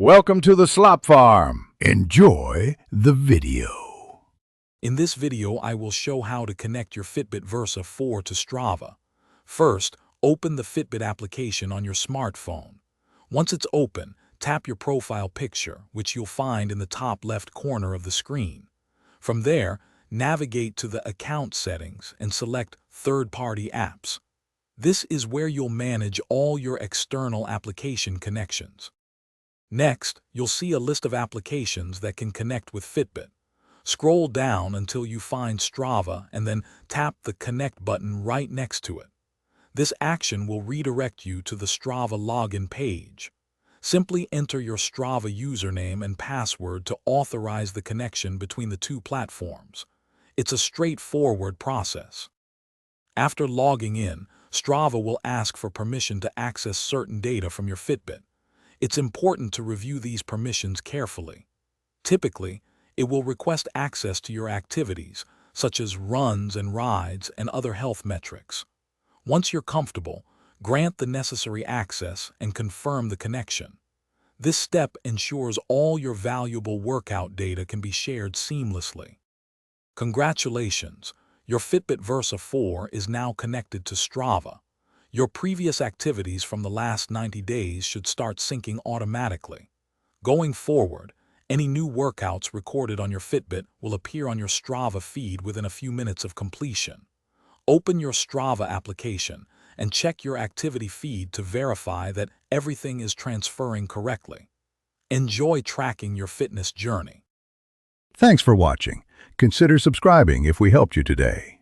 Welcome to the Slop Farm. Enjoy the video. In this video, I will show how to connect your Fitbit Versa 4 to Strava. First, open the Fitbit application on your smartphone. Once it's open, tap your profile picture, which you'll find in the top left corner of the screen. From there, navigate to the Account settings and select Third-Party Apps. This is where you'll manage all your external application connections. Next, you'll see a list of applications that can connect with Fitbit. Scroll down until you find Strava and then tap the Connect button right next to it. This action will redirect you to the Strava login page. Simply enter your Strava username and password to authorize the connection between the two platforms. It's a straightforward process. After logging in, Strava will ask for permission to access certain data from your Fitbit. It's important to review these permissions carefully. Typically, it will request access to your activities, such as runs and rides and other health metrics. Once you're comfortable, grant the necessary access and confirm the connection. This step ensures all your valuable workout data can be shared seamlessly. Congratulations! Your Fitbit Versa 4 is now connected to Strava. Your previous activities from the last 90 days should start syncing automatically. Going forward, any new workouts recorded on your Fitbit will appear on your Strava feed within a few minutes of completion. Open your Strava application and check your activity feed to verify that everything is transferring correctly. Enjoy tracking your fitness journey. Thanks for watching. Consider subscribing if we helped you today.